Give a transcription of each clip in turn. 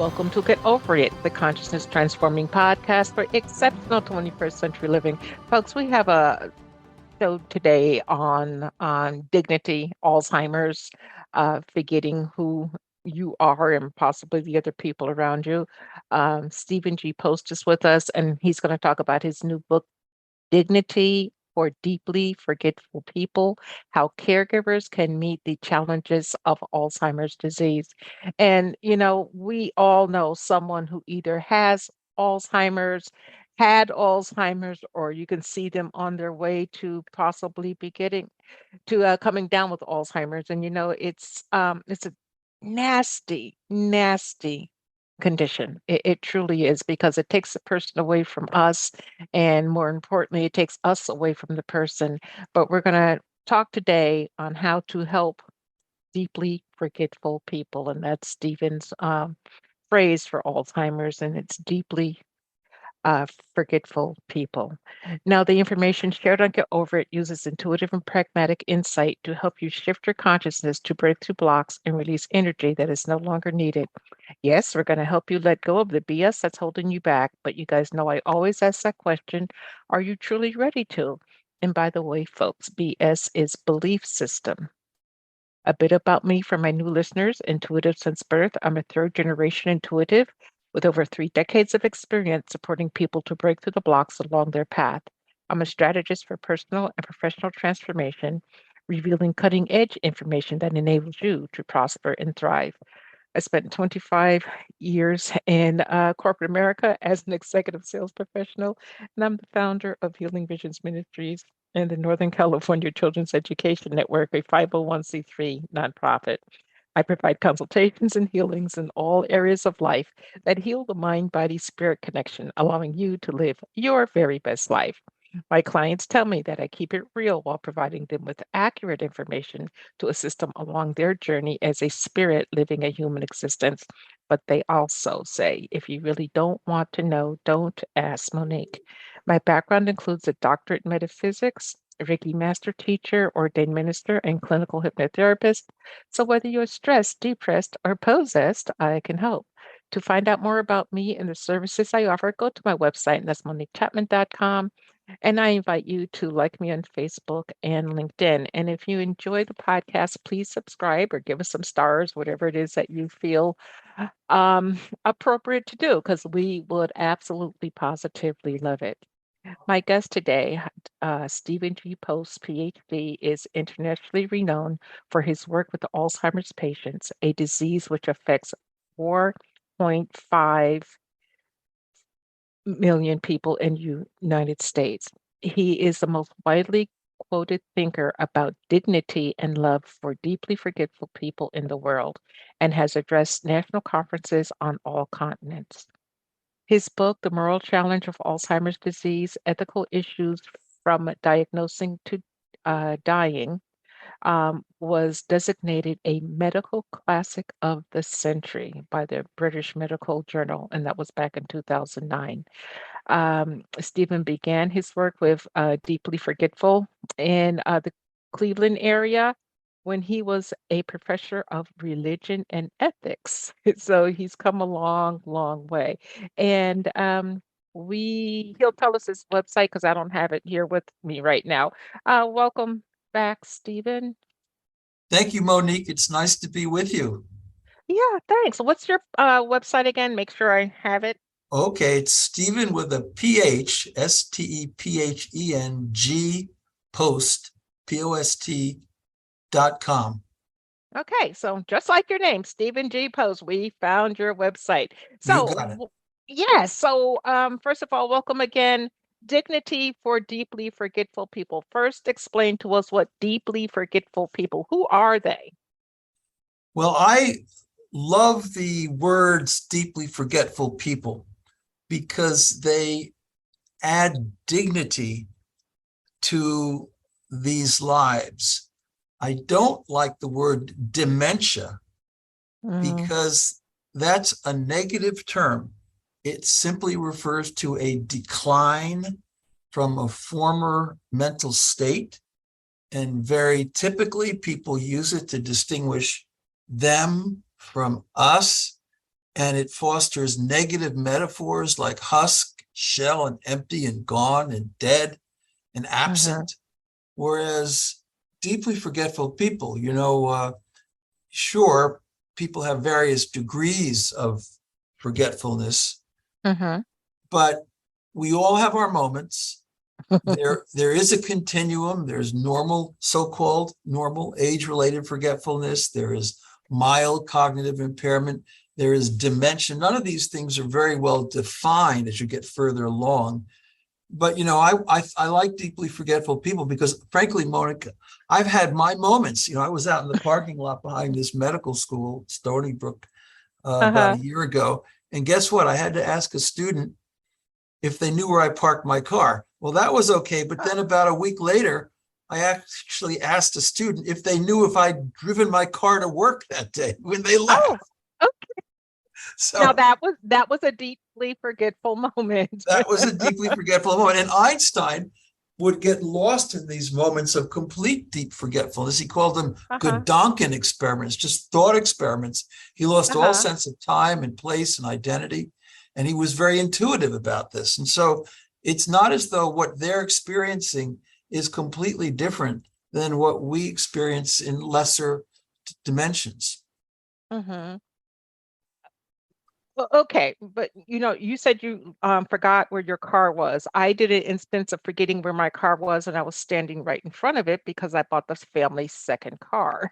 Welcome to Get Over It, the consciousness transforming podcast for exceptional 21st century living. Folks, we have a show today on dignity, Alzheimer's, forgetting who you are and possibly the other people around you. Stephen G. Post is with us, and he's going to talk about his new book, Dignity for Deeply Forgetful People, How Caregivers Can Meet the Challenges of Alzheimer's Disease. And, we all know someone who either has Alzheimer's, had Alzheimer's, or you can see them on their way to possibly be getting to coming down with Alzheimer's. And, it's a nasty, nasty condition. It truly is because it takes the person away from us. And more importantly, it takes us away from the person. But we're going to talk today on how to help deeply forgetful people. And that's Stephen's phrase for Alzheimer's. And it's deeply uh, forgetful people. Now, the information shared on Get Over It uses intuitive and pragmatic insight to help you shift your consciousness to break through blocks and release energy that is no longer needed. Yes, we're going to help you let go of the BS that's holding you back. But you guys know I always ask that question, are you truly ready to? And by the way, folks, BS is belief system. A bit about me for my new listeners, intuitive since birth. I'm a third generation intuitive with over 3 decades of experience supporting people to break through the blocks along their path. I'm a strategist for personal and professional transformation, revealing cutting edge information that enables you to prosper and thrive. I spent 25 years in corporate America as an executive sales professional, and I'm the founder of Healing Visions Ministries and the Northern California Children's Education Network, a 501c3 nonprofit. I provide consultations and healings in all areas of life that heal the mind body spirit connection, allowing you to live your very best life. My clients tell me that I keep it real while providing them with accurate information to assist them along their journey as a spirit living a human existence. But they also say, if you really don't want to know, don't ask Monique. My background includes a doctorate in metaphysics, a Reiki master teacher, ordained minister, and clinical hypnotherapist. So whether you're stressed, depressed, or possessed, I can help. To find out more about me and the services I offer, go to my website, and that's moniquechapman.com. And I invite you to like me on Facebook and LinkedIn. And if you enjoy the podcast, please subscribe or give us some stars, whatever it is that you feel appropriate to do, because we would absolutely positively love it. My guest today, Stephen G. Post, Ph.D., is internationally renowned for his work with Alzheimer's patients, a disease which affects 4.5 million people in United States. He is the most widely quoted thinker about dignity and love for deeply forgetful people in the world and has addressed national conferences on all continents. His book, The Moral Challenge of Alzheimer's Disease, Ethical Issues from Diagnosing to Dying, was designated a medical classic of the century by the British Medical Journal, and that was back in 2009. Stephen began his work with Deeply Forgetful in the Cleveland area when he was a professor of religion and ethics. So he's come a long, long way. And he'll tell us his website because I don't have it here with me right now. Welcome back, Stephen. Thank you, Monique. It's nice to be with you. Yeah, thanks. What's your website again? Make sure I have it. Okay, it's Stephen with a PH, STEPHENG, post, POST.com. Okay, so just like your name, Stephen G. Post, we found your website. You So, got it. yes, so first of all, welcome again. Dignity for Deeply Forgetful People. First, explain to us what deeply forgetful people, who are they? Well, I love the words deeply forgetful people because they add dignity to these lives. I don't like the word dementia Mm, because that's a negative term. It simply refers to a decline from a former mental state. And very typically, people use it to distinguish them from us. and it fosters negative metaphors like husk, shell, and empty, and gone, and dead, and Mm-hmm. absent. Whereas deeply forgetful people, sure, people have various degrees of forgetfulness, Mm-hmm. but we all have our moments. There is a continuum. There's normal, so-called normal age-related forgetfulness. There is mild cognitive impairment. There is dementia. None of these things are very well defined as you get further along. But I like deeply forgetful people because, frankly, Monica, I've had my moments. I was out in the parking lot behind this medical school, Stony Brook, about a Uh-huh. year ago, and guess what? I had to ask a student if they knew where I parked my car. Well, that was okay. But then about a week later, I actually asked a student if they knew if I'd driven my car to work that day when they Oh, left. okay. Now So that was a deeply forgetful moment. that was a deeply forgetful moment. And Einstein would get lost in these moments of complete deep forgetfulness. He called them Uh-huh. Gedanken experiments, just thought experiments. He lost all Uh-huh. sense of time and place and identity. And he was very intuitive about this. And so it's not as though what they're experiencing is completely different than what we experience in lesser dimensions. Mm-hmm. Well, okay, but you said you forgot where your car was. I did an instance of forgetting where my car was, and I was standing right in front of it because I bought the family's second car.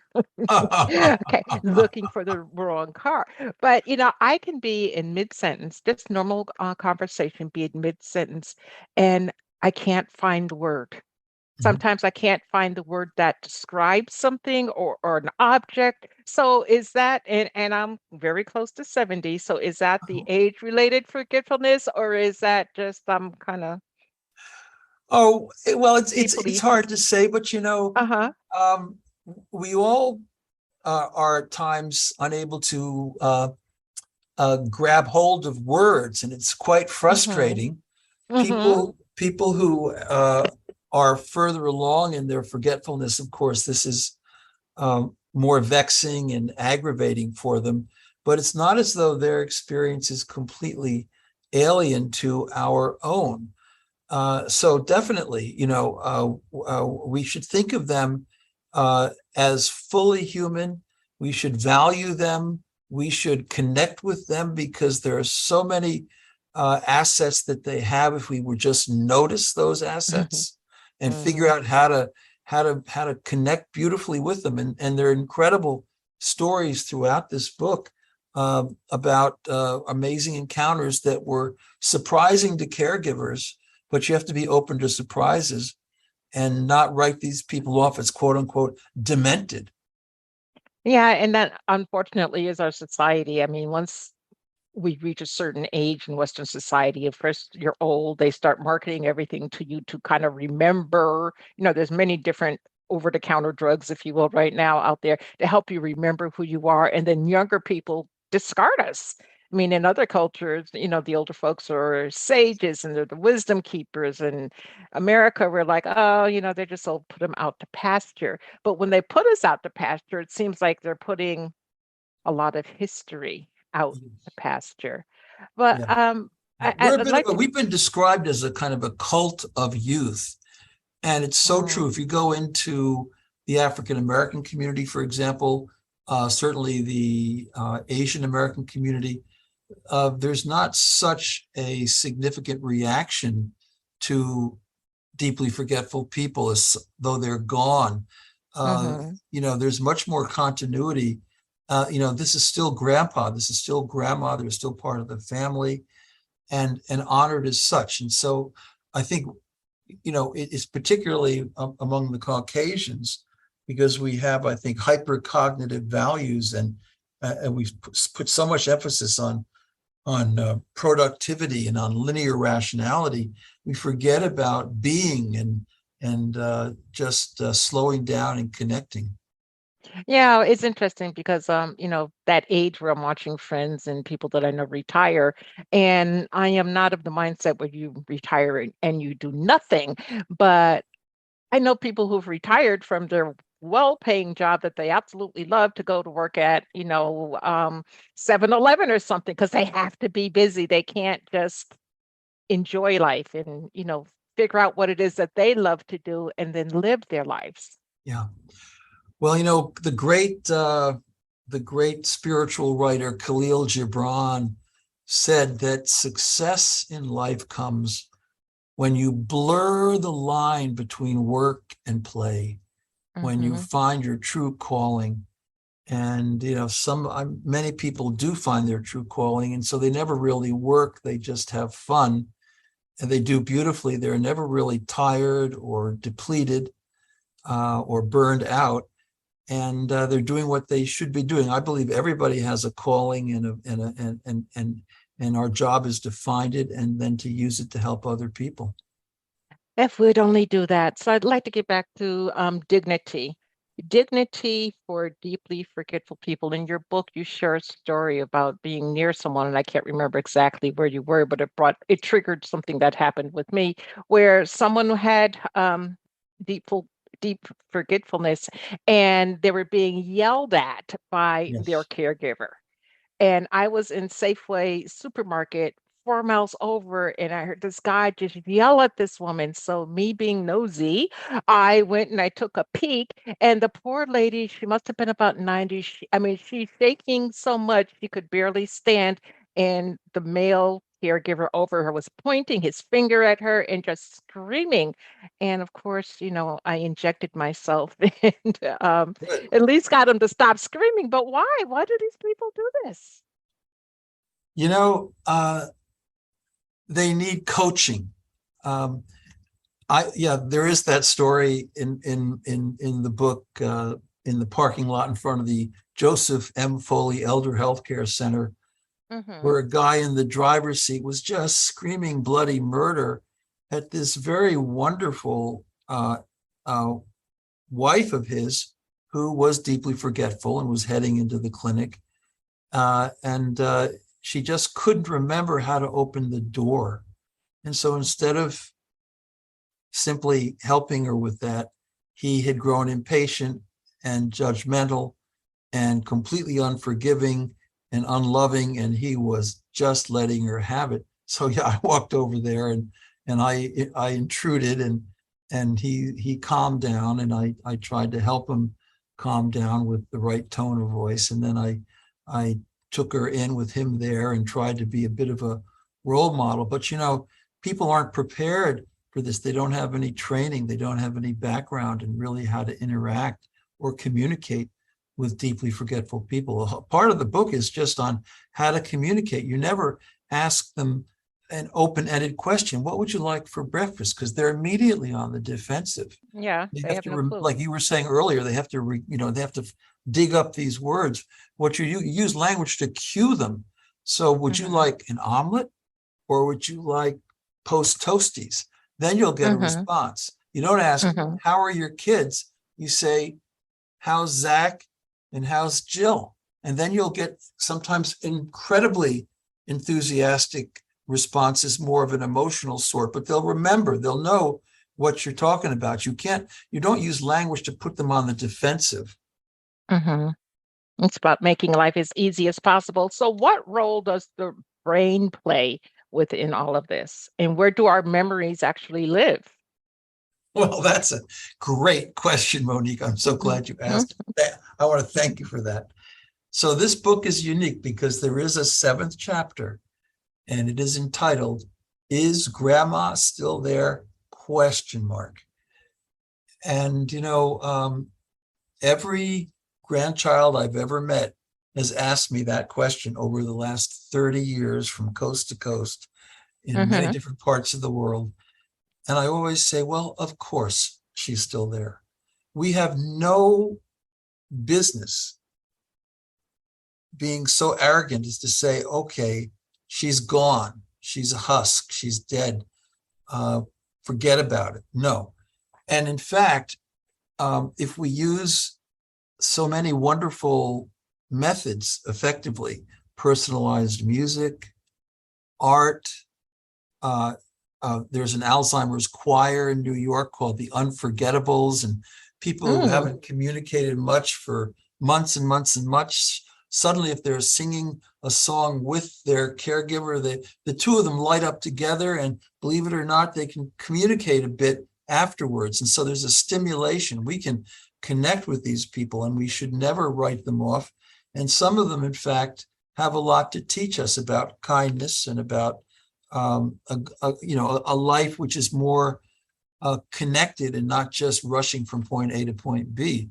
Okay, looking for the wrong car. But I can be in mid-sentence, just normal conversation, be in mid-sentence, and I can't find the word. Sometimes I can't find the word that describes something or an object. So is that, and I'm very close to 70, so is that the age-related forgetfulness, or is that just I'm kind of Oh, well, it's deeply, hard to say, but uh-huh, um, we all are at times unable to grab hold of words, and it's quite mm-hmm, frustrating. mm-hmm, People who are further along in their forgetfulness, of course, this is more vexing and aggravating for them. But it's not as though their experience is completely alien to our own. So definitely, we should think of them as fully human. We should value them. We should connect with them because there are so many assets that they have. If we would just notice those mm-hmm, assets and figure mm-hmm. out how to connect beautifully with them, and there are incredible stories throughout this book about amazing encounters that were surprising to caregivers, but you have to be open to surprises and not write these people off as quote unquote demented. Yeah, and that unfortunately is our society. I mean, once we reach a certain age in Western society, if first you're old, they start marketing everything to you to kind of remember. There's many different over-the-counter drugs, if you will, right now out there to help you remember who you are. And then younger people discard us. I mean, in other cultures, the older folks are sages and they're the wisdom keepers. In America, we're like, oh, they're just so put them out to pasture. But when they put us out to pasture, it seems like they're putting a lot of history out to pasture. But Yeah. I'd like to. We've been described as a kind of a cult of youth. And it's so Mm, true. If you go into the African American community, for example, certainly the Asian American community, there's not such a significant reaction to deeply forgetful people as though they're gone. Uh, mhm. there's much more continuity. This is still grandpa, this is still grandma, they're still part of the family and honored as such. And so I think it's particularly among the Caucasians because we have, I think, hypercognitive values, and we put so much emphasis on productivity and on linear rationality. We forget about being and just slowing down and connecting. Yeah, it's interesting because that age where I'm watching friends and people that I know retire, and I am not of the mindset where you retire and you do nothing, but I know people who've retired from their well-paying job that they absolutely love to go to work at, 7-Eleven or something, because they have to be busy. They can't just enjoy life and, figure out what it is that they love to do and then live their lives. Yeah. Well, the great spiritual writer Khalil Gibran said that success in life comes when you blur the line between work and play, when you Hmm. find your true calling. And many people do find their true calling, and so they never really work. They just have fun, and they do beautifully. They're never really tired or depleted or burned out, and they're doing what they should be doing. I believe everybody has a calling, and our job is to find it and then to use it to help other people. If we'd only do that. So I'd like to get back to dignity. Dignity for deeply forgetful people. In your book, you share a story about being near someone, and I can't remember exactly where you were, but it triggered something that happened with me, where someone had deep deep forgetfulness, and they were being yelled at by their Yes. caregiver. And I was in Safeway supermarket 4 miles over, and I heard this guy just yell at this woman. So me being nosy, I went and I took a peek, and the poor lady, she must have been about 90. I mean, she's shaking so much she could barely stand. And the male caregiver over her was pointing his finger at her and just screaming. And of course, I injected myself and Good. at least got him to stop screaming. But why? Why do these people do this? You know, they need coaching. Um, there is that story in the book, in the parking lot in front of the Joseph M. Foley Elder Healthcare Center, Mm-hmm. where a guy in the driver's seat was just screaming bloody murder at this very wonderful uh, wife of his, who was deeply forgetful and was heading into the clinic. And she just couldn't remember how to open the door. And so instead of simply helping her with that, he had grown impatient and judgmental and completely unforgiving and unloving, and he was just letting her have it. So yeah, I walked over there and I intruded, and he calmed down, and I tried to help him calm down with the right tone of voice, and then I took her in with him there and tried to be a bit of a role model. But people aren't prepared for this. They don't have any training. They don't have any background in really how to interact or communicate with deeply forgetful people. Part of the book is just on how to communicate. You never ask them an open-ended question. What would you like for breakfast? Because they're immediately on the defensive. Yeah, They they have have no to, clue. like you were saying earlier, they have to, they have to dig up these words. What you use language to cue them. So would you Mm-hmm. like an omelet, or would you like post toasties? Then you'll get a Mm-hmm. response. You don't ask, Mm-hmm. how are your kids? You say, how's Zach and how's Jill? And then you'll get sometimes incredibly enthusiastic responses, more of an emotional sort, but they'll know what you're talking about. You don't use language to put them on the defensive. Mm-hmm. It's about making life as easy as possible. So, what role does the brain play within all of this? And where do our memories actually live? Well, that's a great question, Monique. I'm so glad you Mhm. asked that. I want to thank you for that. So this book is unique because there is a seventh chapter, and it is entitled, "Is Grandma Still There?" Question mark. And every grandchild I've ever met has asked me that question over the last 30 years from coast to coast in many Mhm. different parts of the world. And I always say, well, of course she's still there. We have no business being so arrogant as to say, okay, she's gone. She's a husk. She's dead. Uh, Forget about it. No. And in fact, if we use so many wonderful methods effectively, personalized music, art, there's an Alzheimer's choir in New York called the Unforgettables, and People who Mm. haven't communicated much for months and months and months, suddenly if they're singing a song with their caregiver, the two of them light up together, and believe it or not, they can communicate a bit afterwards. And so there's a stimulation. We can connect with these people, and we should never write them off. And some of them, in fact, have a lot to teach us about kindness and about a life which is more connected and not just rushing from point A to point B.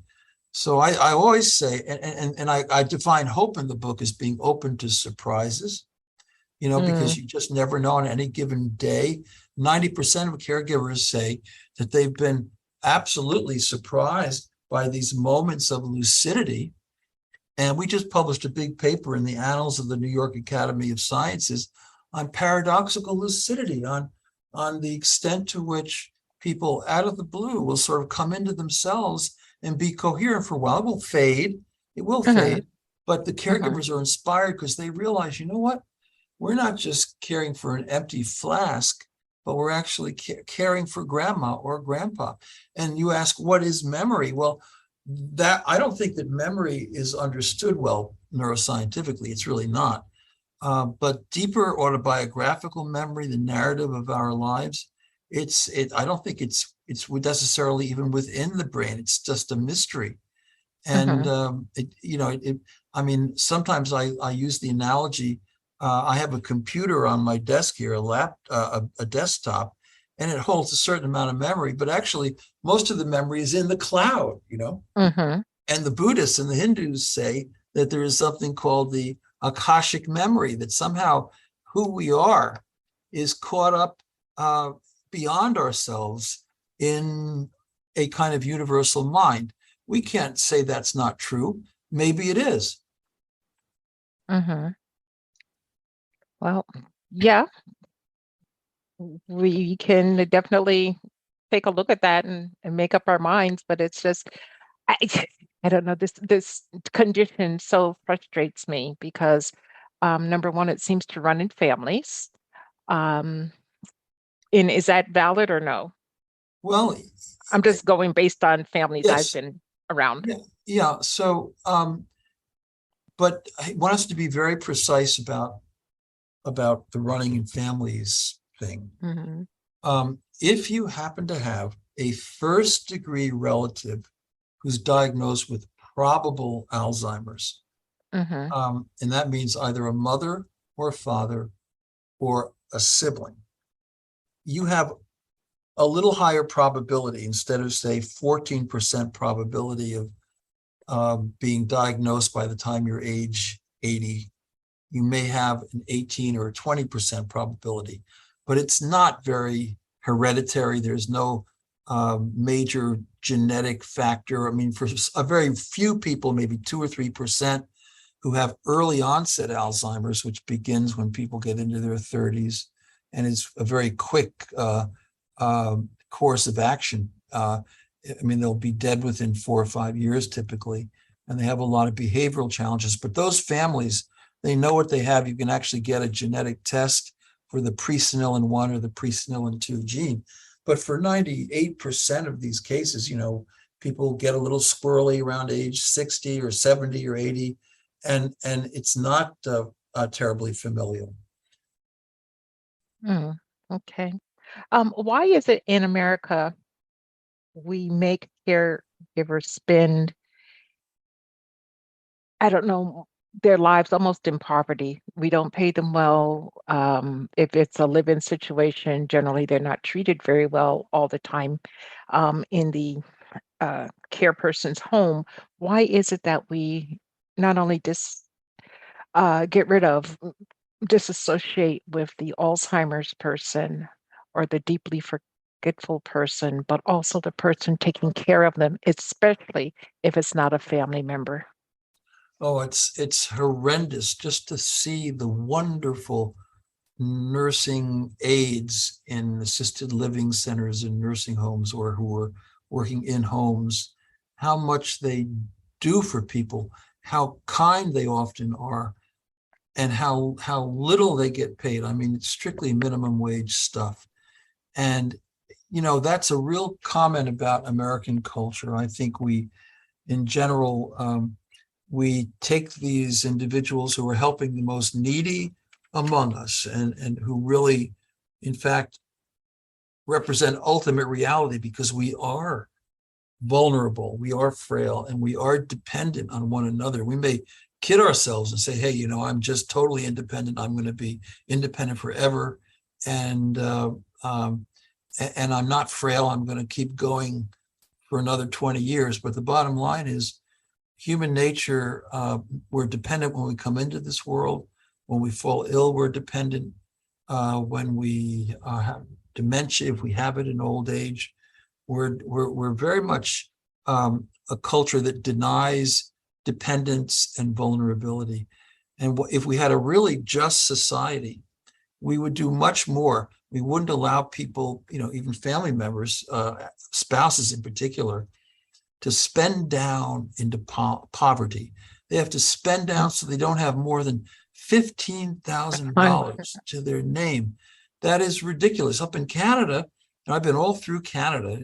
So I always say, and I define hope in the book as being open to surprises, because Mm. you just never know on any given day. 90% of caregivers say that they've been absolutely surprised by these moments of lucidity. And we just published a big paper in the Annals of the New York Academy of Sciences on paradoxical lucidity, on the extent to which people out of the blue will sort of come into themselves and be coherent for a while. It will fade. It will Mhm. fade. But the Mhm. caregivers are inspired because they realize, you know what? We're not just caring for an empty flask, but we're actually caring for grandma or grandpa. And you ask, what is memory? Well, that I don't think that memory is understood well neuroscientifically. It's really not. But deeper autobiographical memory, the narrative of our lives, I don't think it's necessarily even within the brain. It's just a mystery. And Mhm. I mean, sometimes I use the analogy. I have a computer on my desk here, a desktop, and it holds a certain amount of memory. But actually, most of the memory is in the cloud. Mhm. And the Buddhists and the Hindus say that there is something called the Akashic memory, that somehow who we are is caught up uh, beyond ourselves in a kind of universal mind. We can't say that's not true. Maybe it is. Mhm. Well, yeah, we can definitely take a look at that and make up our minds, but it's just I, I don't know, this condition so frustrates me because number one, it seems to run in families. Um, and is that valid or no? Well, I'm just going based on families I've yes, been around. yeah, yeah. So, but I want us to be very precise about the running in families thing. Hmm. If you happen to have a first degree relative who's diagnosed with probable Alzheimer's, Hmm. and that means either a mother or a father or a sibling, you have a little higher probability, instead of say 14% probability of being diagnosed by the time you're age 80, you may have an 18 or a 20% probability, but it's not very hereditary. There's no major genetic factor. I mean, for a very few people, maybe 2 or 3%, who have early onset Alzheimer's, which begins when people get into their 30s and is a very quick course of action. I mean, they'll be dead within 4 or 5 years typically, and they have a lot of behavioral challenges. But those families, they know what they have. You can actually get a genetic test for the presenilin 1 or the presenilin 2 gene. But for 98% of these cases, people get a little squirrely around age 60 or 70 or 80, and it's not terribly familial. Mm, okay. Why is it in America we make caregivers spend, I don't know, their lives almost in poverty? We don't pay them well. If it's a live-in situation, generally they're not treated very well all the time in the care person's home. Why is it that we not only get rid of, disassociate with the Alzheimer's person or the deeply forgetful person, but also the person taking care of them, especially if it's not a family member? Oh, it's horrendous just to see the wonderful nursing aides in assisted living centers and nursing homes, or who are working in homes, how much they do for people, how kind they often are, and how little they get paid. I mean, it's strictly minimum wage stuff. And that's a real comment about American culture. I think we, in general, we take these individuals who are helping the most needy among us and who really, in fact, represent ultimate reality, because we are vulnerable, we are frail, and we are dependent on one another. We may kid ourselves and say, hey, I'm just totally independent. I'm going to be independent forever. And I'm not frail. I'm going to keep going for another 20 years. But the bottom line is human nature. We're dependent when we come into this world. When we fall ill, we're dependent. When we have dementia, if we have it in old age, we're very much a culture that denies dependence and vulnerability. And if we had a really just society, we would do much more. We wouldn't allow people, even family members, spouses in particular, to spend down into poverty. They have to spend down so they don't have more than $15,000 to their name. That is ridiculous. Up in Canada, and I've been all through Canada,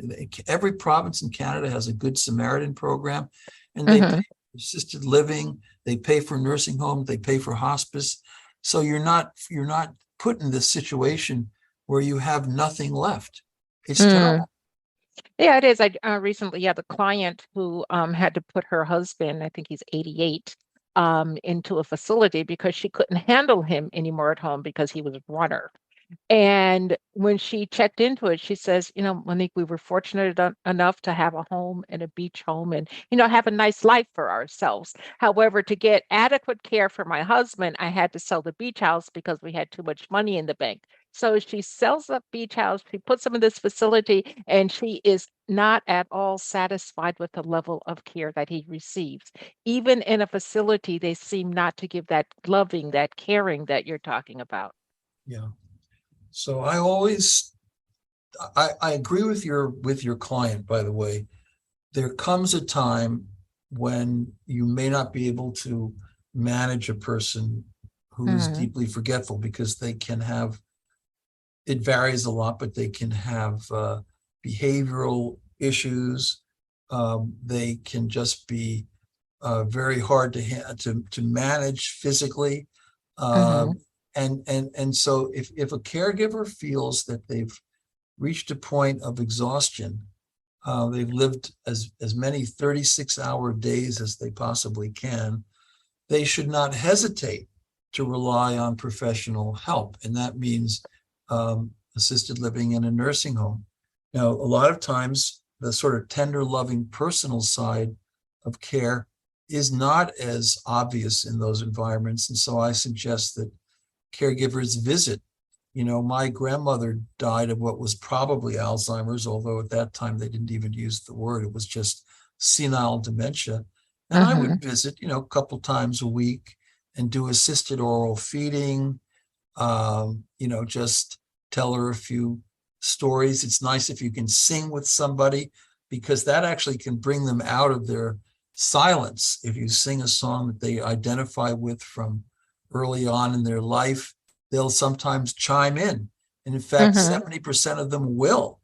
every province in Canada has a Good Samaritan program, and they pay for assisted living, they pay for nursing homes, they pay for hospice. So you're not put in this situation where you have nothing left. It's terrible. Yeah, it is. I recently had a client who had to put her husband, I think he's 88, into a facility because she couldn't handle him anymore at home because he was a runner. And when she checked into it, she says, Monique, we were fortunate enough to have a home and a beach home and, have a nice life for ourselves. However, to get adequate care for my husband, I had to sell the beach house because we had too much money in the bank. So she sells the beach house, she puts him in this facility, and she is not at all satisfied with the level of care that he receives. Even in a facility, they seem not to give that loving, that caring that you're talking about. Yeah. So I agree with your client, by the way. There comes a time when you may not be able to manage a person who's Mm-hmm. deeply forgetful, because they can have, it varies a lot, but they can have behavioral issues. They can just be very hard to manage physically. Uh, Mm-hmm. and so if a caregiver feels that they've reached a point of exhaustion, they've lived as many 36-hour days as they possibly can, they should not hesitate to rely on professional help. And that means assisted living in a nursing home. Now, a lot of times, the sort of tender, loving, personal side of care is not as obvious in those environments. And so I suggest that caregivers visit. My grandmother died of what was probably Alzheimer's, although at that time they didn't even use the word. It was just senile dementia. And I Mm-hmm. would visit, a couple times a week and do assisted oral feeding, just tell her a few stories. It's nice if you can sing with somebody, because that actually can bring them out of their silence. If you sing a song that they identify with from early on in their life, they'll sometimes chime in. And in fact, Mm-hmm. 70% of them will.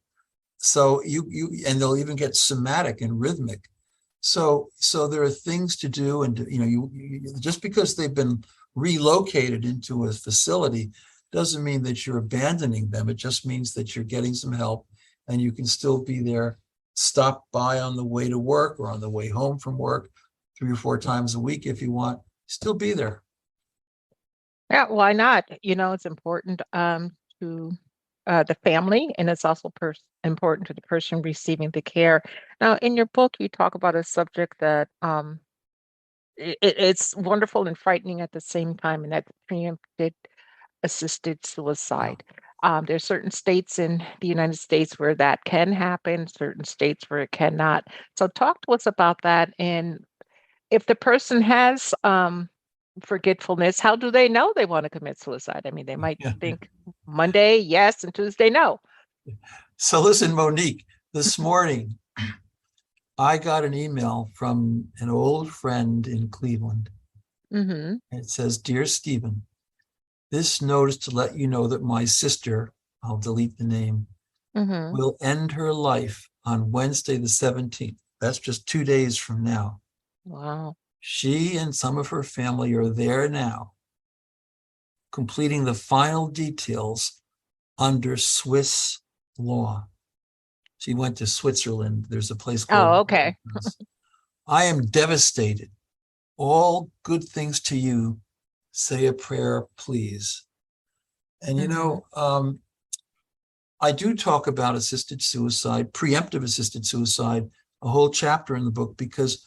So and they'll even get somatic and rhythmic. So there are things to do, and you just because they've been relocated into a facility doesn't mean that you're abandoning them. It just means that you're getting some help, and you can still be there, stop by on the way to work or on the way home from work 3 or 4 times a week if you want. Still be there. Yeah, why not? It's important to the family, and it's also important to the person receiving the care. Now, in your book, you talk about a subject that it's wonderful and frightening at the same time, and that's preempted assisted Yeah. suicide. There's certain states in the United States where that can happen, certain states where it cannot. So, talk to us about that. And if the person has forgetfulness, how do they know they want to commit suicide? I mean, they might Yeah. think Monday, yes, and Tuesday, no. So listen, Monique, this morning I got an email from an old friend in Cleveland. Mm-hmm. It says, Dear Stephen, this note is to let you know that my sister, I'll delete the name, Mm-hmm. will end her life on Wednesday, the 17th. That's just 2 days from now. Wow. She and some of her family are there now, completing the final details under Swiss law. She went to Switzerland. There's a place called Oh, okay. I am devastated. All good things to you. Say a prayer, please. And Mm-hmm. I do talk about assisted suicide, preemptive assisted suicide, a whole chapter in the book, because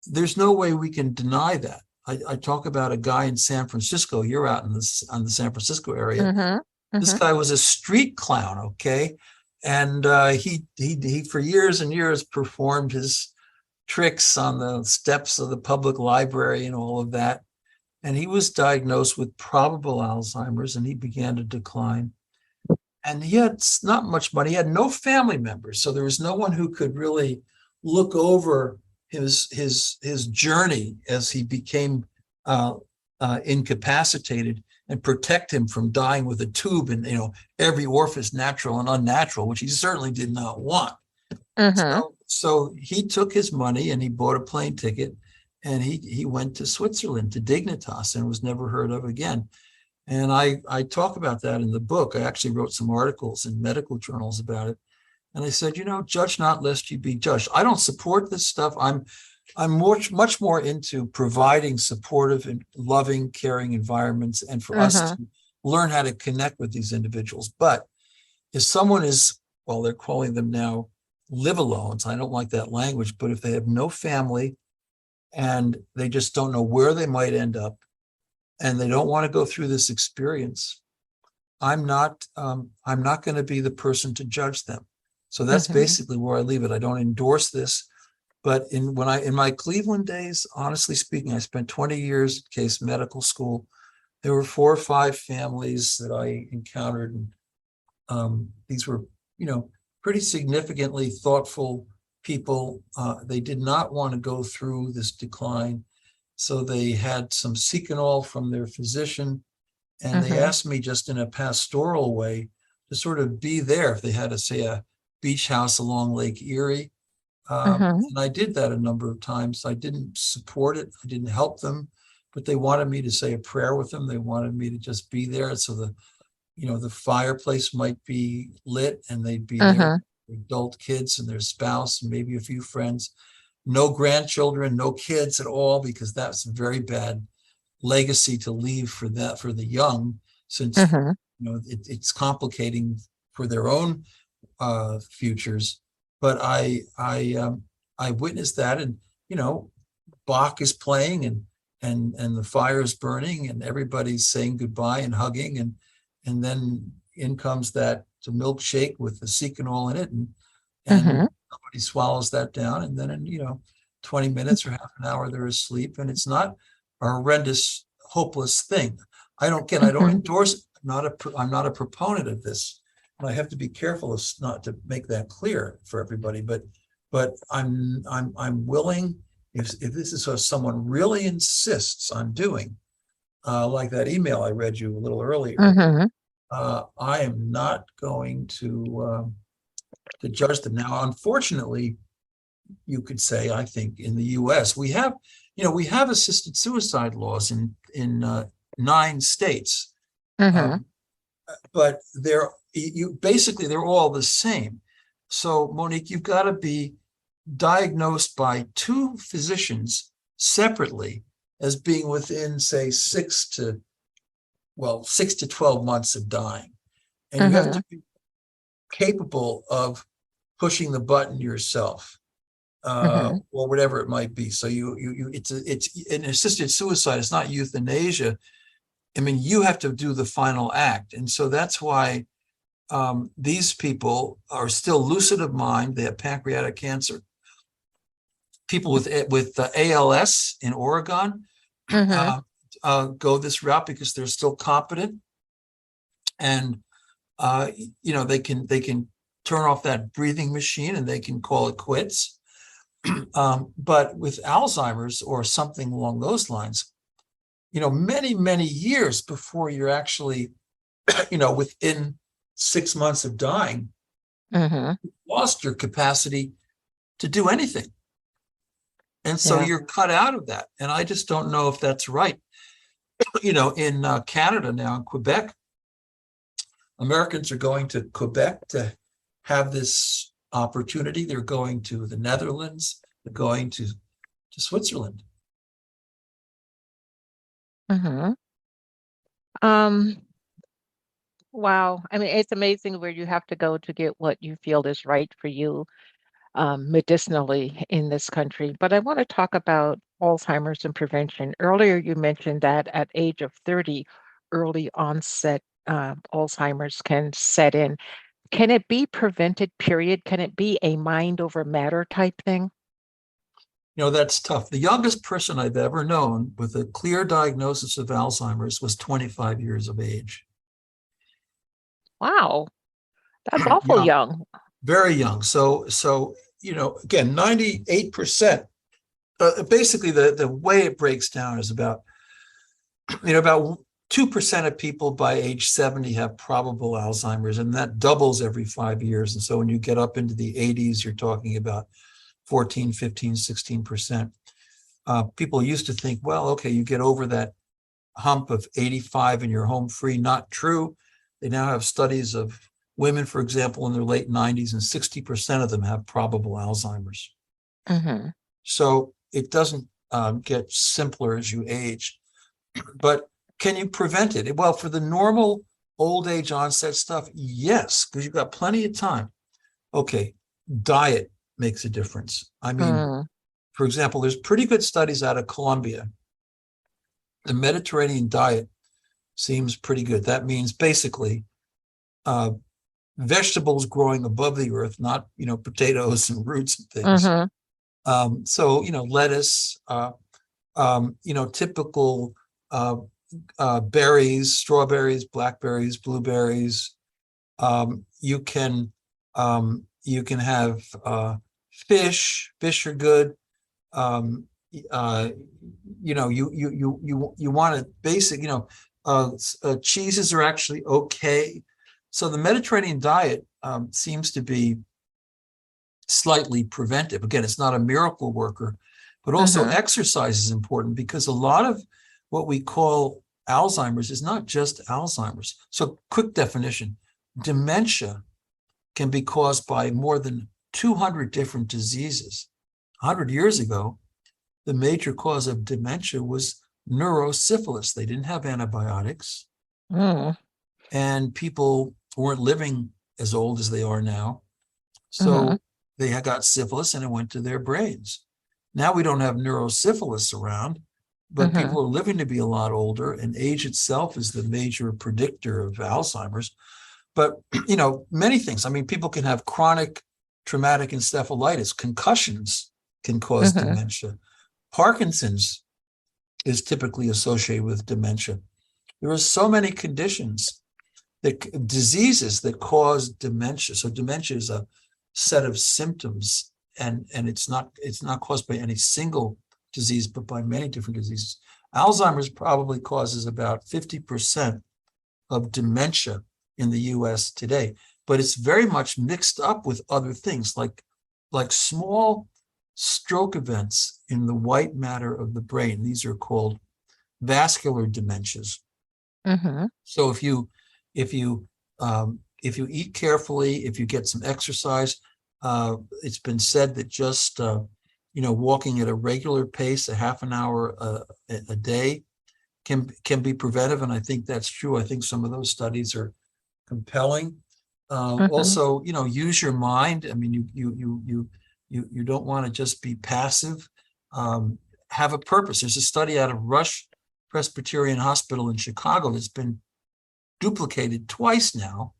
there's no way we can deny that. I talk about a guy in San Francisco. You're out in on the San Francisco area. Mm-hmm. This Mm-hmm. guy was a street clown, okay, and he for years and years performed his tricks on the steps of the public library and all of that. And he was diagnosed with probable Alzheimer's, and he began to decline. And he had not much money. He had no family members, so there was no one who could really look over his journey as he became incapacitated and protect him from dying with a tube and every orifice, natural and unnatural, which he certainly did not want. Mm-hmm. So he took his money and he bought a plane ticket, and he went to Switzerland, to Dignitas, and was never heard of again. And I talk about that in the book. I actually wrote some articles in medical journals about it. And I said, judge not lest you be judged. I don't support this stuff. I'm much more into providing supportive and loving, caring environments, and for us Mm-hmm. to learn how to connect with these individuals. But if someone is, well, they're calling them now live alones. I don't like that language, but if they have no family and they just don't know where they might end up, and they don't want to go through this experience, I'm not going to be the person to judge them. So that's Mm-hmm. basically where I leave it. I don't endorse this, but in my Cleveland days, honestly speaking, I spent 20 years at Case Medical School. There were 4 or 5 families that I encountered, and these were, pretty significantly thoughtful people. They did not want to go through this decline, so they had some Seconal from their physician, and they Mm-hmm. asked me just in a pastoral way to sort of be there if they had, say, a beach house along Lake Erie. Mm-hmm. And I did that a number of times. I didn't support it. I didn't help them, but they wanted me to say a prayer with them. They wanted me to just be there. So the fireplace might be lit, and they'd be there, Mm-hmm. adult kids and their spouse, and maybe a few friends. No grandchildren, no kids at all, because that's a very bad legacy to leave for the young, since Mm-hmm. it's complicating for their own futures. But I witnessed that, and Bach is playing, and the fire is burning, and everybody's saying goodbye and hugging, and then in comes that milkshake with the Seconal in it, and Mm-hmm. somebody swallows that down, and then in 20 minutes or half an hour they're asleep, and it's not a horrendous, hopeless thing. I don't Mm-hmm. endorse it. I'm not a proponent of this, and I have to be careful as not to make that clear for everybody. But I'm willing, if this is what someone really insists on doing, like that email I read you a little earlier. Mm-hmm. I am not going to judge them. Now, unfortunately, you could say, I think in the U.S. we have assisted suicide laws in 9 states, Mm-hmm. um, but they're all the same. So, Monique, you've got to be diagnosed by 2 physicians separately as being within, say, 6 to 12 months of dying, and you have Mm-hmm. to be capable of pushing the button yourself, Mm-hmm. or whatever it might be. So it's an assisted suicide. It's not euthanasia. I mean, you have to do the final act, and so that's why these people are still lucid of mind. They have pancreatic cancer. People with ALS in Oregon Mm-hmm. go this route because they're still competent, and they can turn off that breathing machine and they can call it quits. But with Alzheimer's or something along those lines, many, many years before you're actually, within 6 months of dying, Mm-hmm. Lost your capacity to do anything. And so Yeah. you're cut out of that. And I just don't know if that's right. In Canada now, in Quebec, Americans are going to Quebec to have this opportunity. They're going to the Netherlands. They're going to Switzerland. Mm-hmm. Um, wow. I mean, it's amazing where you have to go to get what you feel is right for you, medicinally in this country. But I want to talk about Alzheimer's and prevention. Earlier, you mentioned that at age of 30, early onset Alzheimer's can set in. Can it be prevented, period? Can it be a mind over matter type thing? That's tough. The youngest person I've ever known with a clear diagnosis of Alzheimer's was 25 years of age. Wow, that's awful Young, young. very young. So again, 98%. Basically, the way it breaks down is about 2% of people by age 70 have probable Alzheimer's, and that doubles every 5 years. And so when you get up into the 80s, you're talking about 14, 15, 16%. People used to think, well, okay, you get over that hump of 85 and you're home free. Not true. They now have studies of women, for example, in their late 90s, and 60% of them have probable Alzheimer's. Mm-hmm. So it doesn't get simpler as you age. But can you prevent it? Well, for the normal old age onset stuff, yes, because you've got plenty of time. Okay, diet makes a difference. I mean, Mm. for example, there's pretty good studies out of Colombia. The Mediterranean diet seems pretty good. That means basically uh, vegetables growing above the earth, not potatoes and roots and things. Mm-hmm. So lettuce, typical berries, strawberries, blackberries, blueberries. You can have fish. Fish are good. You want to basic. Cheeses are actually okay. So the Mediterranean diet seems to be slightly preventive. Again, it's not a miracle worker, but also Mm-hmm. exercise is important because a lot of what we call Alzheimer's is not just Alzheimer's. So quick definition, dementia can be caused by more than 200 different diseases. 100 years ago, the major cause of dementia was neurosyphilis. They didn't have antibiotics, Mm. and people weren't living as old as they are now. Mm-hmm. So they had got syphilis and it went to their brains. Now we don't have neurosyphilis around, but Mm-hmm. people are living to be a lot older, and age itself is the major predictor of Alzheimer's. But, many things. I mean, people can have chronic traumatic encephalitis. Concussions can cause Mm-hmm. dementia. Parkinson's is typically associated with dementia. There are so many conditions, diseases that cause dementia. So dementia is a set of symptoms, and it's not caused by any single disease, but by many different diseases. Alzheimer's probably causes about 50% of dementia in the US today, but it's very much mixed up with other things like small stroke events in the white matter of the brain. These are called vascular dementias. Mm-hmm. So if you eat carefully, if you get some exercise, it's been said that just walking at a regular pace, a half an hour a day, can be preventive, and I think that's true. I think some of those studies are compelling. Mm-hmm. Also, use your mind. I mean, you don't want to just be passive. Have a purpose. There's a study out of Rush Presbyterian Hospital in Chicago that's been duplicated twice now.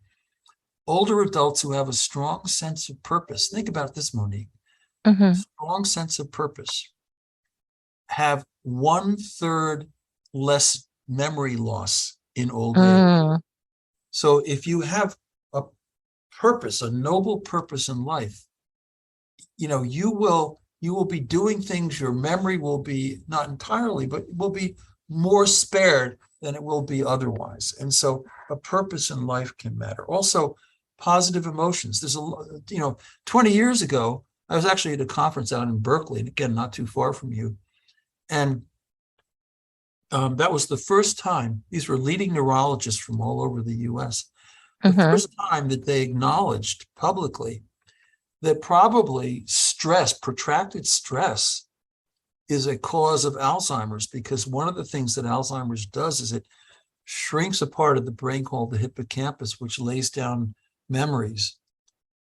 Older adults who have a strong sense of purpose. Think about this, Monique. Mm-hmm. Strong sense of purpose have 1/3 less memory loss in old age. Mm. So if you have a purpose, a noble purpose in life, you will be doing things. Your memory will be not entirely, but will be more spared than it will be otherwise. And so a purpose in life can matter. Also, positive emotions. There's 20 years ago, I was actually at a conference out in Berkeley, and again, not too far from you. And that was the first time, these were leading neurologists from all over the US, the first time that they acknowledged publicly that probably stress, protracted stress, is a cause of Alzheimer's, because one of the things that Alzheimer's does is it shrinks a part of the brain called the hippocampus, which lays down memories.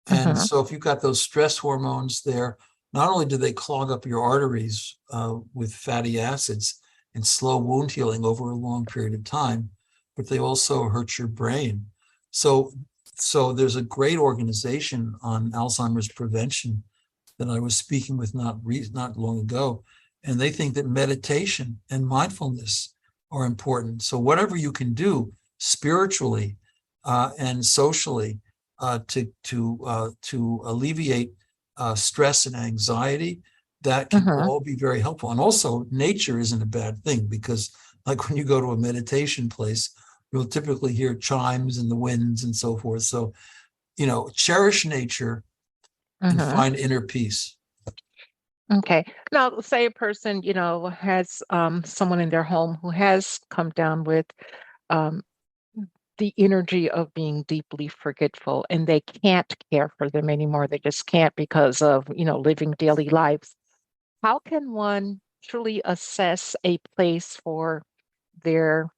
And so if you've got those stress hormones there, not only do they clog up your arteries with fatty acids and slow wound healing over a long period of time, but they also hurt your brain. So there's a great organization on Alzheimer's prevention that I was speaking with not long ago, and they think that meditation and mindfulness are important. So whatever you can do spiritually and socially to alleviate stress and anxiety, that can all be very helpful. And also, nature isn't a bad thing, because like when you go to a meditation place, you'll typically hear chimes and the winds and so forth. So, cherish nature and find inner peace. Okay. Now, say a person, has someone in their home who has come down with the energy of being deeply forgetful, and they can't care for them anymore. They just can't because of, living daily lives. How can one truly assess a place for their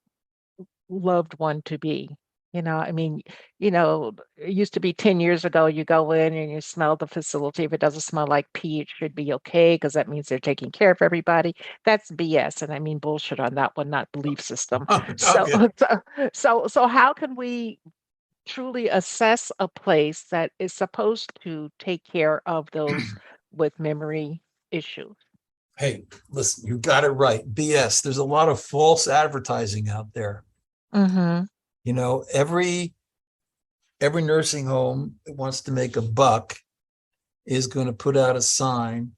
loved one to be? It used to be 10 years ago, you go in and you smell the facility. If it doesn't smell like pee, it should be okay, because that means they're taking care of everybody. That's BS. And I mean bullshit on that one, not belief system. So, Okay. so how can we truly assess a place that is supposed to take care of those with memory issues? Hey, listen, you got it right. BS. There's a lot of false advertising out there. Every nursing home that wants to make a buck is going to put out a sign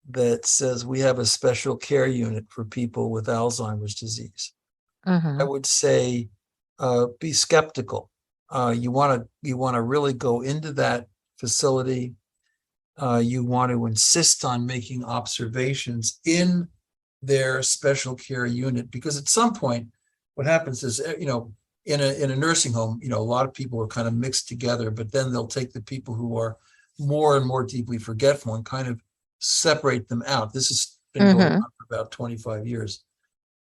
that says we have a special care unit for people with Alzheimer's disease. I would say be skeptical. You want to really go into that facility. You want to insist on making observations in their special care unit, because at some point, what happens is, in a nursing home, a lot of people are kind of mixed together, but then they'll take the people who are more and more deeply forgetful and kind of separate them out. This has been going on for about 25 years.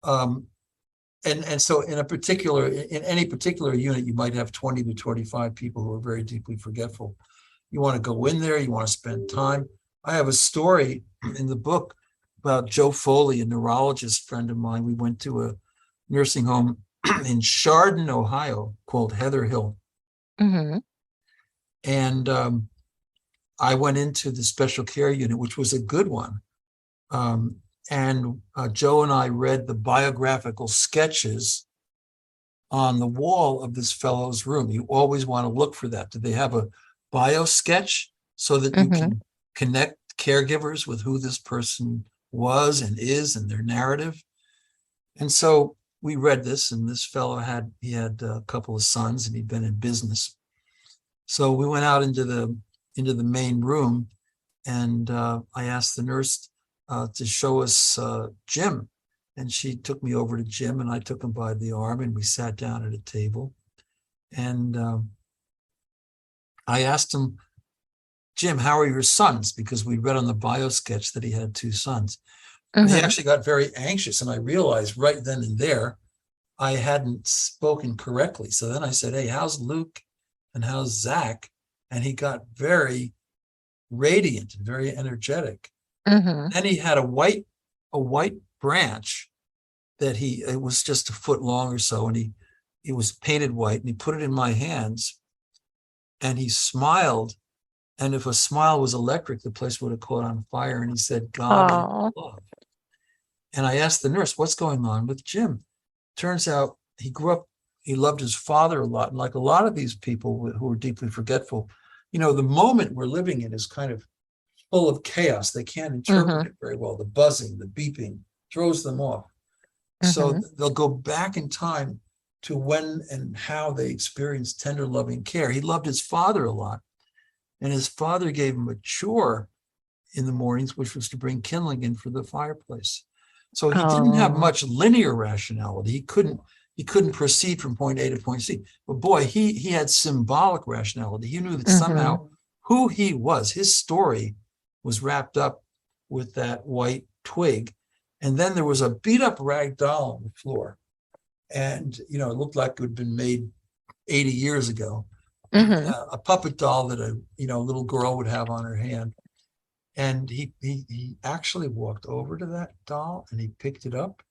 And so in any particular unit, you might have 20 to 25 people who are very deeply forgetful. You want to go in there, you want to spend time. I have a story in the book about Joe Foley, a neurologist friend of mine. We went to a nursing home in Chardon, Ohio, called Heather Hill. And I went into the special care unit, which was a good one. And Joe and I read the biographical sketches on the wall of this fellow's room. You always want to look for that. Do they have a bio sketch so that you can connect caregivers with who this person was and is and their narrative? And so we read this, and this fellow had a couple of sons, and he'd been in business. So we went out into the main room, and I asked the nurse to show us Jim, and she took me over to Jim, and I took him by the arm, and we sat down at a table, and I asked him, Jim, how are your sons? Because we read on the bio sketch that he had two sons. And he actually got very anxious, and I realized right then and there I hadn't spoken correctly. So then I said, hey, how's Luke and how's Zach? And he got very radiant and very energetic. Then he had a white branch that it was just a foot long or so, and he was painted white, and he put it in my hands, and he smiled. And if a smile was electric, the place would have caught on fire. And he said, God is love. And I asked the nurse, what's going on with Jim? Turns out he grew up, he loved his father a lot. And like a lot of these people who are deeply forgetful, the moment we're living in is kind of full of chaos. They can't interpret it very well. The buzzing, the beeping throws them off. So they'll go back in time to when and how they experienced tender, loving care. He loved his father a lot, and his father gave him a chore in the mornings, which was to bring kindling in for the fireplace. So he didn't have Oh. much linear rationality. He couldn't proceed from point A to point C. But boy, he had symbolic rationality. He knew that Mm-hmm. somehow who he was, his story was wrapped up with that white twig. And then there was a beat up rag doll on the floor. And, it looked like it had been made 80 years ago. Mm-hmm. A puppet doll that a little girl would have on her hand. And he actually walked over to that doll and he picked it up.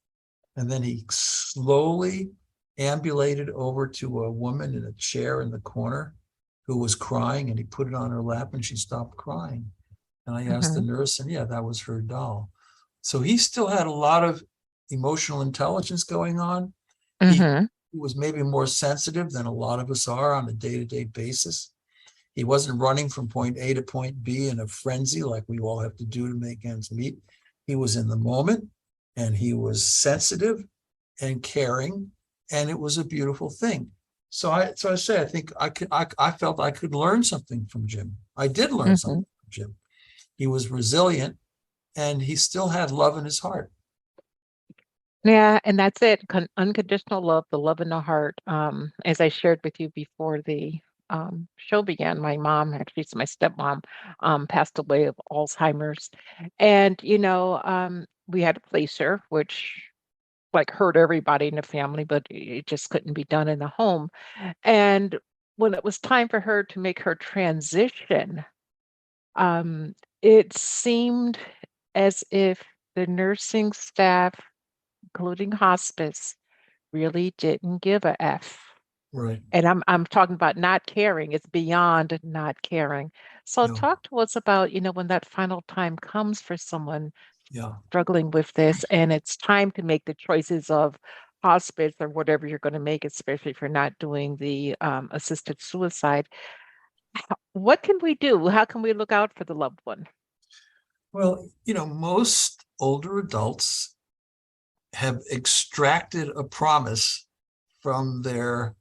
And then he slowly ambulated over to a woman in a chair in the corner who was crying, and he put it on her lap and she stopped crying. And I asked the Mm-hmm. nurse, and yeah, that was her doll. So he still had a lot of emotional intelligence going on. He Mm-hmm. was maybe more sensitive than a lot of us are on a day-to-day basis. He wasn't running from point A to point B in a frenzy like we all have to do to make ends meet. He was in the moment, and he was sensitive and caring, and it was a beautiful thing. So I say I think I felt I could learn something from Jim. I did learn Mm-hmm. something from Jim. He was resilient, and he still had love in his heart. Yeah, and that's it. Unconditional love, the love in the heart. As I shared with you before the show began, my mom, actually, it's my stepmom, passed away of Alzheimer's. And, we had to place her, which like hurt everybody in the family, but it just couldn't be done in the home. And when it was time for her to make her transition, um, it seemed as if the nursing staff, including hospice, really didn't give a F. Right. And I'm talking about not caring. It's beyond not caring. So Yeah. talk to us about, when that final time comes for someone Yeah. struggling with this and it's time to make the choices of hospice or whatever you're going to make, especially if you're not doing the assisted suicide. What can we do? How can we look out for the loved one? Well, most older adults have extracted a promise from their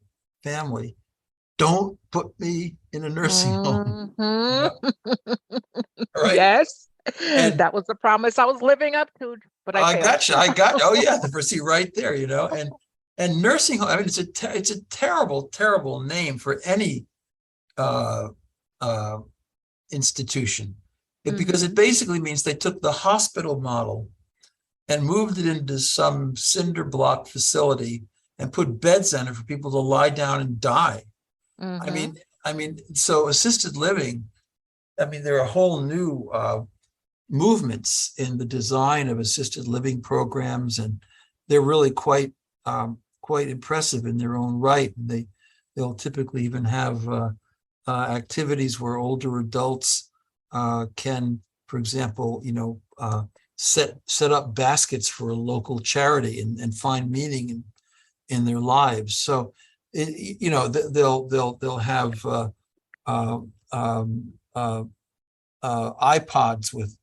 family. Don't put me in a nursing home. Mhm. Yeah. All right. Yes, And that was the promise I was living up to, but I I failed. got you. Oh yeah, the first right there, and nursing home. I mean, it's a terrible, terrible name for any uh, uh, institution, because it Hmm. basically means they took the hospital model and moved it into some cinder block facility and put beds on it for people to lie down and die. I Hmm. mean, so assisted living. I mean, there are whole new movements in the design of assisted living programs, and they're really quite impressive in their own right. And they'll typically even have activities where older adults can, for example, set up baskets for a local charity and find meaning in their lives. So, they'll have uh, um, uh, iPods with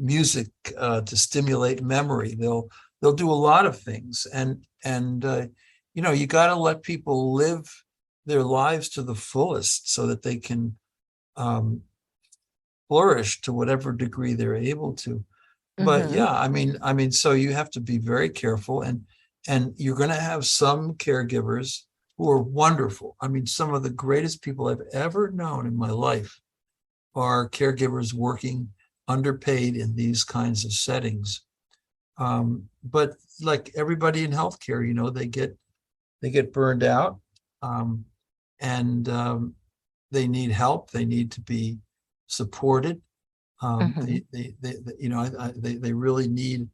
music to stimulate memory. They'll do a lot of things, and you got to let people live their lives to the fullest so that they can um, flourish to whatever degree they're able to. But Hmm. yeah, I mean, so you have to be very careful, and you're going to have some caregivers who are wonderful. I mean, some of the greatest people I've ever known in my life are caregivers working underpaid in these kinds of settings. But like everybody in healthcare, they get burned out, um, and they need help. They need to be supported. Hmm. They really need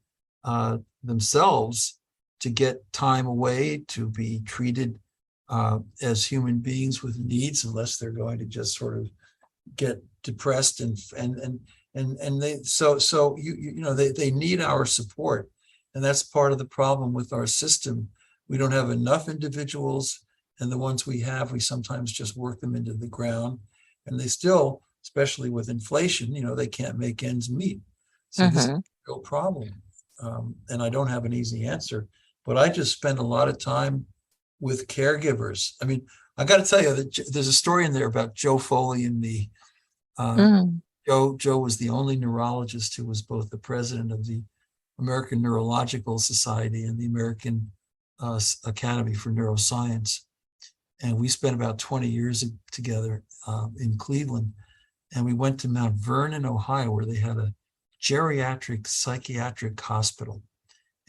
themselves to get time away to be treated as human beings with needs, unless they're going to just sort of get depressed and they need our support, and that's part of the problem with our system. We don't have enough individuals, and the ones we have, we sometimes just work them into the ground, and they still, especially with inflation, they can't make ends meet. So this is Hmm. a real problem, and I don't have an easy answer, but I just spend a lot of time with caregivers. I mean, I got to tell you that there's a story in there about Joe Foley and me. Mm, Joe was the only neurologist who was both the president of the American Neurological Society and the American Academy for Neuroscience. And we spent about 20 years together in Cleveland. And we went to Mount Vernon, Ohio, where they had a geriatric psychiatric hospital.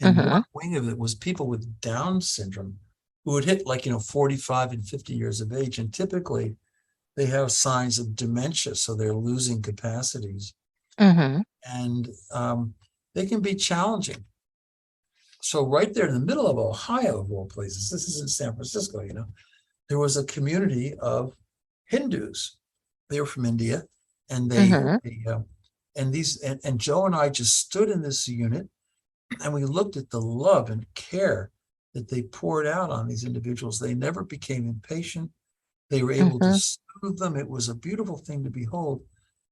And mm-hmm, one wing of it was people with Down syndrome who would hit 45 and 50 years of age. And typically they have signs of dementia, so they're losing capacities. mm-hmm. And they can be challenging. So right there in the middle of Ohio, of all places, this is in San Francisco, there was a community of Hindus. They were from India, and Mm-hmm. and Joe and I just stood in this unit, and we looked at the love and care that they poured out on these individuals. They never became impatient. They were able to Mm-hmm. soothe them. It was a beautiful thing to behold.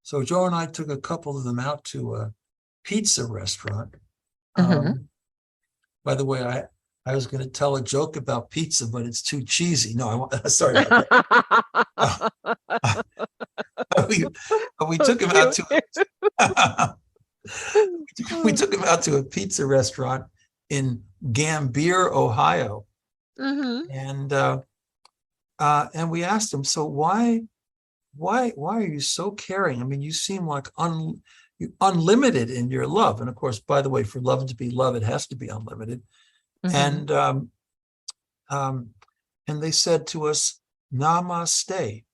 So Joe and I took a couple of them out to a pizza restaurant. Mm-hmm. By the way, I was going to tell a joke about pizza, but it's too cheesy. No, sorry about that. We So took him out cute. to we took him out to a pizza restaurant in Gambier, Ohio, Mm-hmm. and we asked him, so why are you so caring? I mean, you seem like unlimited in your love. And of course, by the way, for love to be love, it has to be unlimited. Mm-hmm. And and they said to us, Namaste,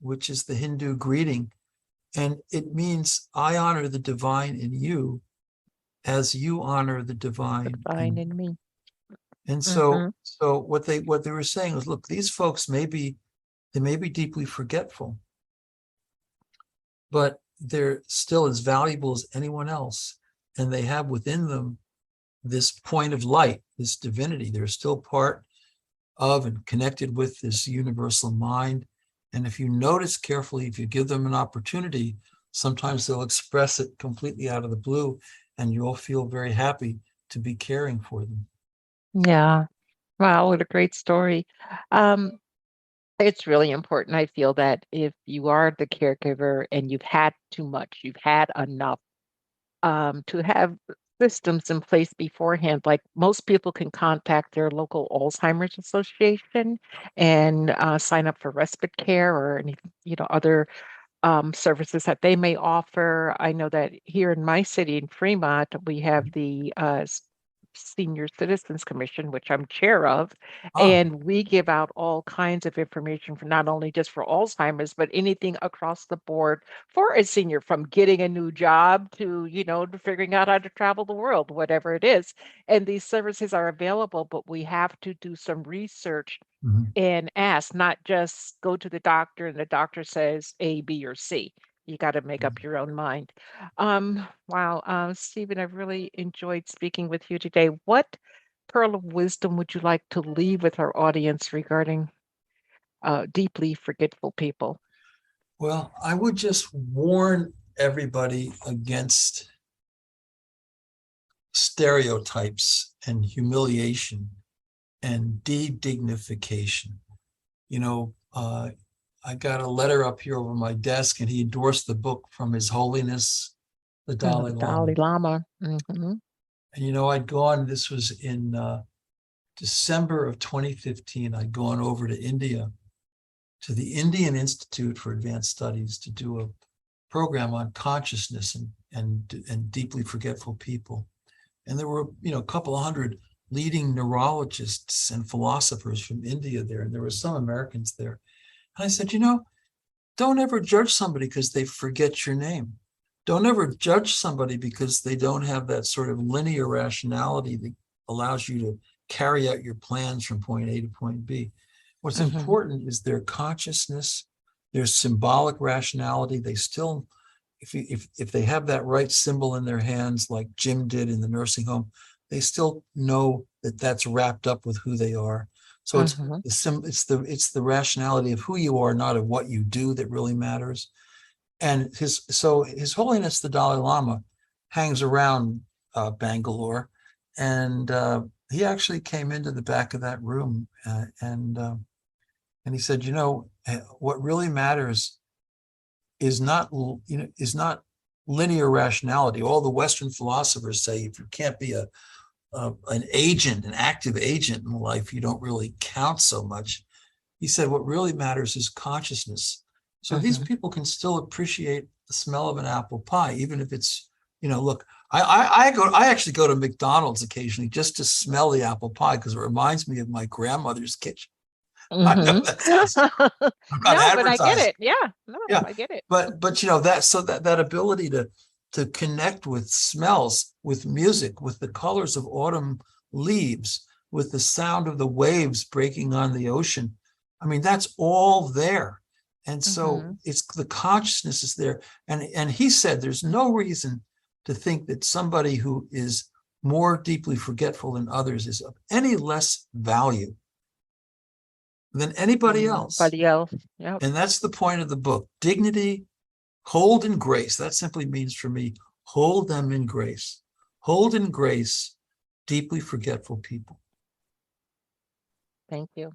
which is the Hindu greeting. And it means, I honor the divine in you as you honor the divine Fine in in me. me. And Mm-hmm. so what they were saying was, look, these folks may be deeply forgetful, but they're still as valuable as anyone else. And they have within them this point of light, this divinity. They're still part of and connected with this universal mind. And if you notice carefully, if you give them an opportunity, sometimes they'll express it completely out of the blue, and you'll feel very happy to be caring for them. Yeah. Wow, what a great story. Um, it's really important. I feel that if you are the caregiver and you've had too much, you've had enough, to have systems in place beforehand. Like most people can contact their local Alzheimer's association and sign up for respite care or any, other services that they may offer. I know that here in my city in Fremont, we have the Senior Citizens Commission, which I'm chair of, Ah, and we give out all kinds of information for not only just for Alzheimer's, but anything across the board for a senior, from getting a new job to, to figuring out how to travel the world, whatever it is. And these services are available, but we have to do some research mhm. and ask, not just go to the doctor and the doctor says A, B, or C. You got to make up your own mind. Wow, Stephen, I've really enjoyed speaking with you today. What pearl of wisdom would you like to leave with our audience regarding deeply forgetful people? Well, I would just warn everybody against stereotypes and humiliation and de-dignification. You know, I got a letter up here over my desk, and he endorsed the book from His Holiness, the Oh, Dalai the Lama. Dalai Lama. Hmm. And, I'd gone, this was in December of 2015, I'd gone over to India, to the Indian Institute for Advanced Studies, to do a program on consciousness and deeply forgetful people. And there were, a couple of hundred leading neurologists and philosophers from India there, and there were some Americans there. And I said, don't ever judge somebody because they forget your name. Don't ever judge somebody because they don't have that sort of linear rationality that allows you to carry out your plans from point A to point B. What's Hmm. important is their consciousness, their symbolic rationality. They still, if they have that right symbol in their hands, like Jim did in the nursing home, they still know that that's wrapped up with who they are. So Hmm. it's the rationality of who you are, not of what you do, that really matters. And His Holiness the Dalai Lama hangs around Bangalore, and he actually came into the back of that room and he said, what really matters is not linear rationality. All the Western philosophers say if you can't be an agent, an active agent in life, you don't really count so much. He said, what really matters is consciousness. So these people can still appreciate the smell of an apple pie, even if it's, look, I actually go to McDonald's occasionally just to smell the apple pie because it reminds me of my grandmother's kitchen. I know that's just, I'm not No, but I get advertising. it. Yeah, no, Yeah, I get it. but that ability to connect with smells, with music, with the colors of autumn leaves, with the sound of the waves breaking on the ocean. I mean, that's all there. And so it's the consciousness is there. And he said there's no reason to think that somebody who is more deeply forgetful than others is of any less value than anybody else. Anybody else? Yep. And that's the point of the book. Dignity, hold in grace. That simply means for me, hold them in grace. Hold in grace deeply forgetful people. Thank you.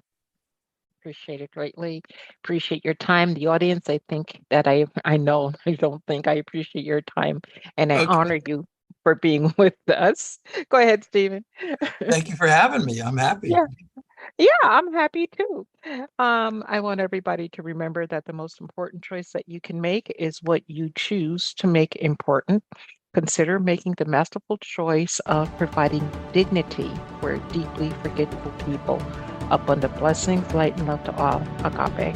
Appreciate it greatly. Appreciate your time. The audience, I think that I don't think I appreciate your time, and I honor you for being with us. Go ahead, Stephen. Thank you for having me. I'm happy. Yeah. Yeah, I'm happy too. I want everybody to remember that the most important choice that you can make is what you choose to make important. Consider making the masterful choice of providing dignity for deeply forgetful people. Abundant blessings, light and love to all. Agape.